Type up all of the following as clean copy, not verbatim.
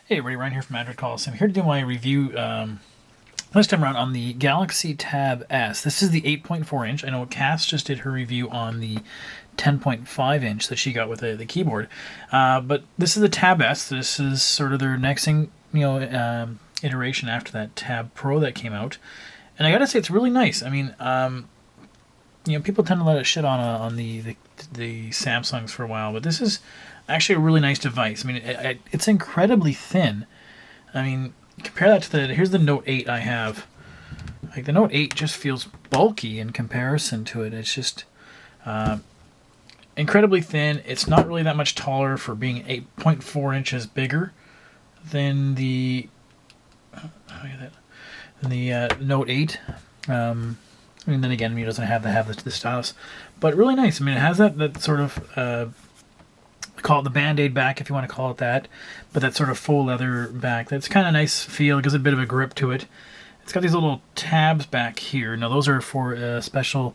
Hey everybody, Ryan here from Android Coliseum. I'm here to do my review this time around on the Galaxy Tab S. This is the 8.4 inch. I know Cass just did her review on the 10.5 inch that she got with the keyboard. But this is the Tab S. This is sort of their next thing, iteration after that Tab Pro that came out. And I gotta say, it's really nice. I mean, people tend to let it shit on the Samsungs for a while, but this is actually a really nice device. I mean, it's incredibly thin. I mean, compare that to here's the Note 8 I have. Like, the Note 8 just feels bulky in comparison to it. It's just incredibly thin. It's not really that much taller for being 8.4 inches bigger than the Note 8. I mean, then again, it doesn't have the stylus, but really nice. I mean, it has that sort of call it the Band-Aid back if you want to call it that, but that sort of faux leather back. That's kind of nice feel. It gives a bit of a grip to it. It's got these little tabs back here. Now those are for a special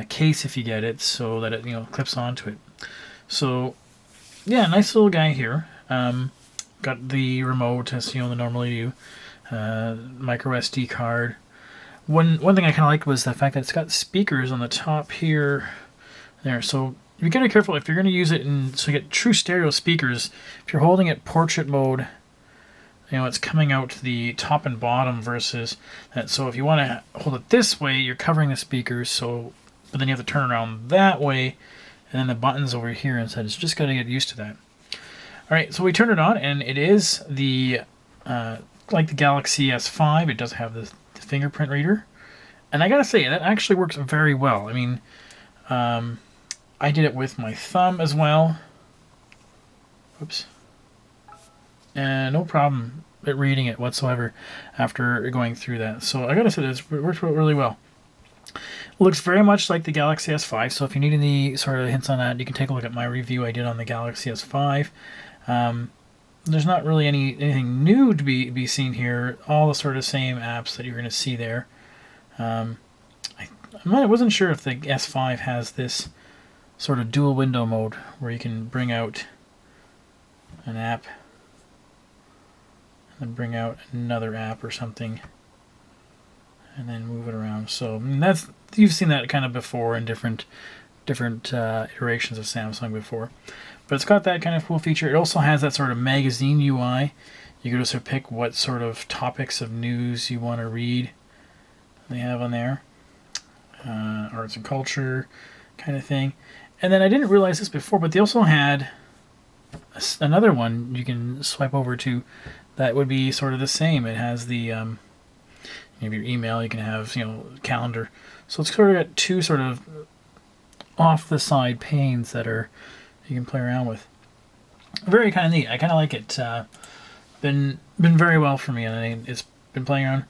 case if you get it, so that it clips onto it. So yeah, nice little guy here. Got the remote as the normally do. Micro SD card. One thing I kind of liked was the fact that it's got speakers on the top here, there. So be kind of careful if you're going to use it so you get true stereo speakers. If you're holding it portrait mode, it's coming out the top and bottom versus that. So if you want to hold it this way, you're covering the speakers. So, but then you have to turn around that way, and then the button's over here instead. It's just got to get used to that. All right, so we turn it on, and it is the like the Galaxy S5. It does have the fingerprint reader, and I gotta say that actually works very well. I mean, I did it with my thumb as well. Oops. And no problem at reading it whatsoever after going through that. So I gotta say this works really well. It looks very much like the Galaxy S5. So if you need any sort of hints on that, you can take a look at my review I did on the Galaxy S5. There's not really anything new to be seen here. All the sort of same apps that you're going to see there. I wasn't sure if the S5 has this sort of dual window mode where you can bring out an app and then bring out another app or something and then move it around. So you've seen that kind of before in different iterations of Samsung before. But it's got that kind of cool feature. It also has that sort of magazine UI. You can just pick what sort of topics of news you want to read. They have on there. Arts and culture kind of thing. And then I didn't realize this before, but they also had another one you can swipe over to that would be sort of the same. It has the maybe your email. You can have calendar. So it's sort of got two sort of off the side panes that you can play around with. Very kind of neat. I kind of like it. Been very well for me, and it's been playing around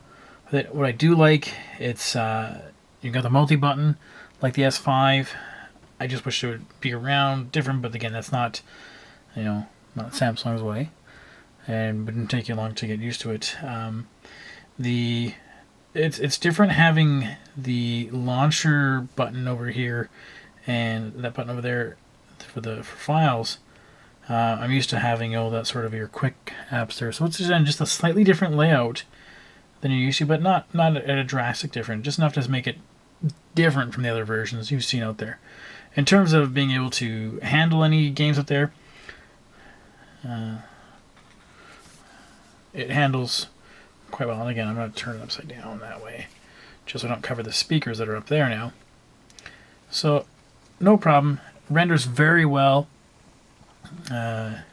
with it. What I do like, it's you've got the multi button like the S5. I just wish it would be around different, but again, that's not not Samsung's way, and it didn't take you long to get used to it. It's different having the launcher button over here and that button over there for files. I'm used to having that sort of your quick apps there, so it's just a slightly different layout than you're used to, but not at a drastic difference, just enough to make it different from the other versions you've seen out there. In terms of being able to handle any games out there, it handles quite well. And again, I'm going to turn it upside down that way, just so I don't cover the speakers that are up there now. So, no problem. Renders very well. Jump.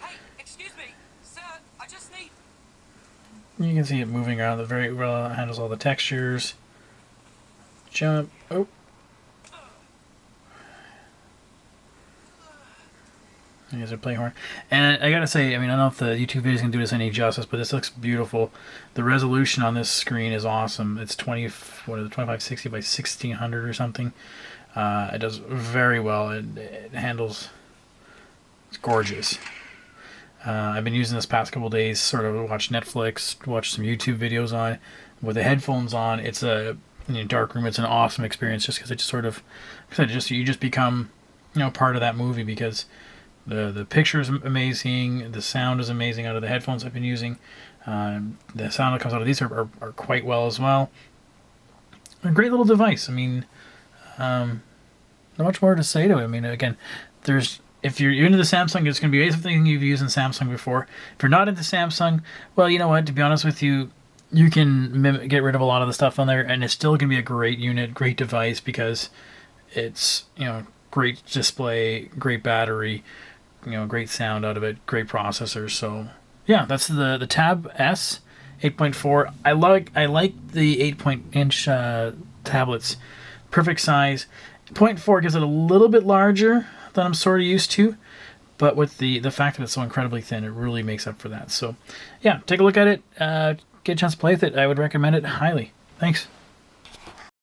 Hey, excuse me, sir. I just need. You can see it moving around very well. It handles all the textures. Jump. Oh. There's a play horn. And I gotta say, I mean, I don't know if the YouTube video is gonna do this any justice, but this looks beautiful. The resolution on this screen is awesome. It's 2560 by 1600 or something. It does very well. It handles. It's gorgeous. I've been using this past couple days, sort of watch Netflix, watch some YouTube videos on it. With the headphones on, it's a dark room. It's an awesome experience, just because it just sort of, you just become, part of that movie, because The picture is amazing. The sound is amazing out of the headphones I've been using. The sound that comes out of these are quite well as well. A great little device. I mean, not much more to say to it. I mean, again, if you're into the Samsung, it's going to be something you've used in Samsung before. If you're not into Samsung, well, you know what? To be honest with you, you can get rid of a lot of the stuff on there, and it's still going to be a great unit, great device, because it's, great display, great battery, great sound out of it, great processor. So yeah, that's the Tab S 8.4. I like the 8-inch tablets, perfect size. 0.4 gives it a little bit larger than I'm sort of used to, but with the fact that it's so incredibly thin, it really makes up for that. So yeah, take a look at it. Get a chance to play with it. I would recommend it highly. Thanks.